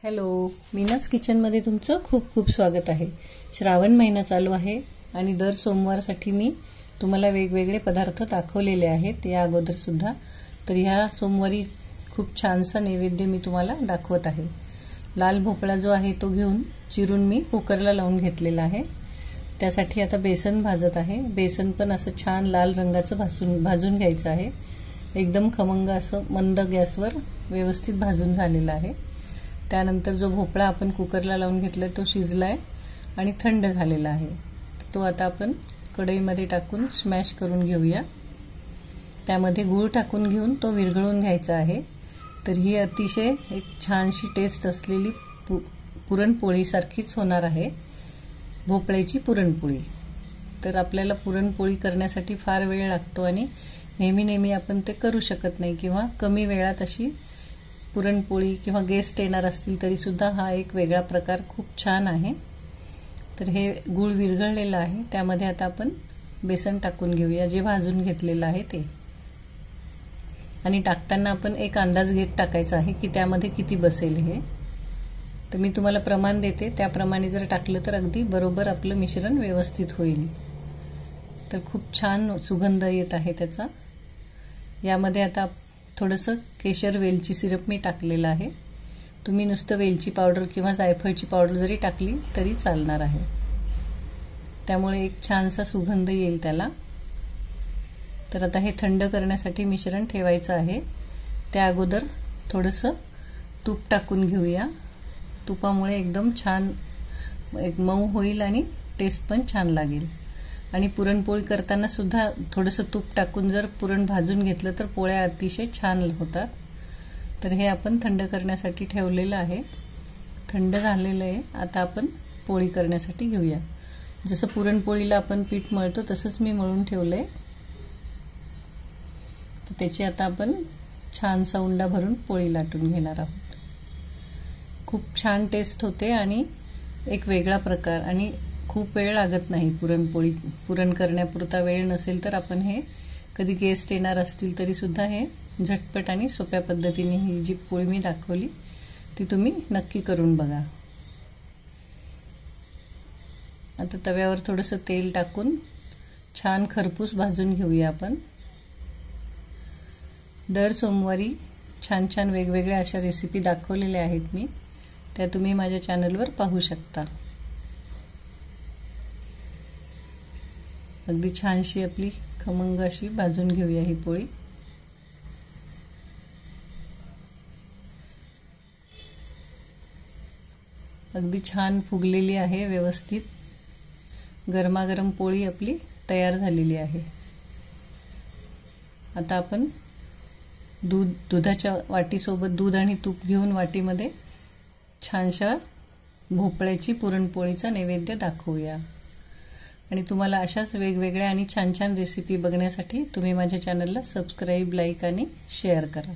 Hello, मीनाच किचनमध्ये तुमचं खूप खूप स्वागत आहे। श्रावण महिना चालू आहे आणि दर सोमवारसाठी मी तुम्हाला वेगवेगळे पदार्थ दाखवलेले आहेत या अगोदर सुद्धा। तर ह्या सोमवारी खूप छानसा नैवेद्य मी तुम्हाला दाखवत आहे। लाल भोपळा जो आहे तो घेऊन चिरून मी कुकरला लावून घेतलेला आहे। त्यासाठी आता बेसन भाजत आहे। बेसन पण असं छान लाल रंगाचं भाजून घ्यायचं आहे। एकदम खमंग असं मंद गॅसवर व्यवस्थित भाजून झालेला आहे। त्यानंतर जो भोपळा आपण कुकरला लावून घेतला तो शिजलाय आणि थंड झालेला आहे। तो आता आपण कढईमध्ये टाकून स्मॅश करून घेऊया। त्यामध्ये गूळ टाकून घेऊन तो विरघळून घ्यायचा आहे। तर ही अतिशय एक छानशी टेस्ट असलेली पुरणपोळी सारखीच होणार आहे, भोपळ्याची पुरणपोळी। तर आपल्याला पुरणपोळी करण्यासाठी फार वेळ लागतो आणि नेहमी आपण ते करू शकत नाही किंवा कमी वेळात अशी पुरणपोळी किंवा गेस्ट येणार असतील तरी सुद्धा हा एक वेगळा प्रकार खूप छान आहे। तर हे गूळ विरघळलेला आहे, त्यामध्ये आता आपण बेसन टाकून घेऊया जे भाजून घेतलेलं आहे ते। आणि टाकताना आपण एक अंदाज घेत टाकायचा आहे की त्यामध्ये किती बसेल हे। तर मी तुम्हाला प्रमाण देते, त्याप्रमाणे जर टाकलं तर अगदी बरोबर आपलं मिश्रण व्यवस्थित होईल। तर खूप छान सुगंध येत आहे त्याचा। यामध्ये आता थोडंसं केशर वेलची सिरप मी टाकलेलं आहे। तुम्ही नुसतं वेलची पावडर किंवा जायफळची पावडर जरी टाकली तरी चालणार आहे, त्यामुळे एक छानसा सुगंध येईल त्याला। तर आता हे थंड करण्यासाठी मिश्रण ठेवायचं आहे। त्या अगोदर थोडंसं तूप टाकून घेऊया। तुपामुळे एकदम छान एक मऊ होईल आणि टेस्ट पण छान लागेल। आणि पुरणपोळी करताना सुद्धा थोडंसं तूप टाकून जर पुरण भाजून घेतलं तर पोळ्या अतिशय छान होतात। तर हे आपण थंड करण्यासाठी ठेवलेलं आहे। थंड झालेलं आहे, आता आपण पोळी करण्यासाठी घेऊया। जसं पुरणपोळीला आपण पीठ मळतो तसंच मी मळून ठेवलंय। तर त्याची आता आपण छानसा उंडा भरून पोळी लाटून घेणार आहोत। खूप छान टेस्ट होते आणि एक वेगळा प्रकार, आणि खूप वेळ लागत नाही। पुरण करण्यापुरता वेळ नसेल तर आपण हे कधी गेस्ट येणार असतील तरी सुद्धा हे झटपट आणि सोप्या पद्धतीने ही जी पोळी मी दाखवली ती तुम्ही नक्की करून बघा। आता तव्यावर थोडंसं तेल टाकून छान खरपूस भाजून घेऊया आपण। दर सोमवारी छान छान वेगवेगळ्या अशा रेसिपी दाखवलेल्या आहेत मी, त्या तुम्ही माझ्या चॅनलवर पाहू शकता। अगदी छानशी आपली खमंग अशी भाजून घेऊया ही पोळी। अगदी छान फुगलेली आहे व्यवस्थित। गरमागरम पोळी आपली तयार झालेली आहे। आता आपण दुधाच्या वाटीसोबत दूध आणि तूप घेऊन वाटीमध्ये छानशा भोपळ्याची पुरणपोळीचा नैवेद्य दाखवूया। आणि तुम्हाला अशाच वेगवेगळ्या आणि छान छान रेसिपी बघण्यासाठी तुम्ही माझ्या चॅनलला सबस्क्राइब, लाईक आणि शेअर करा।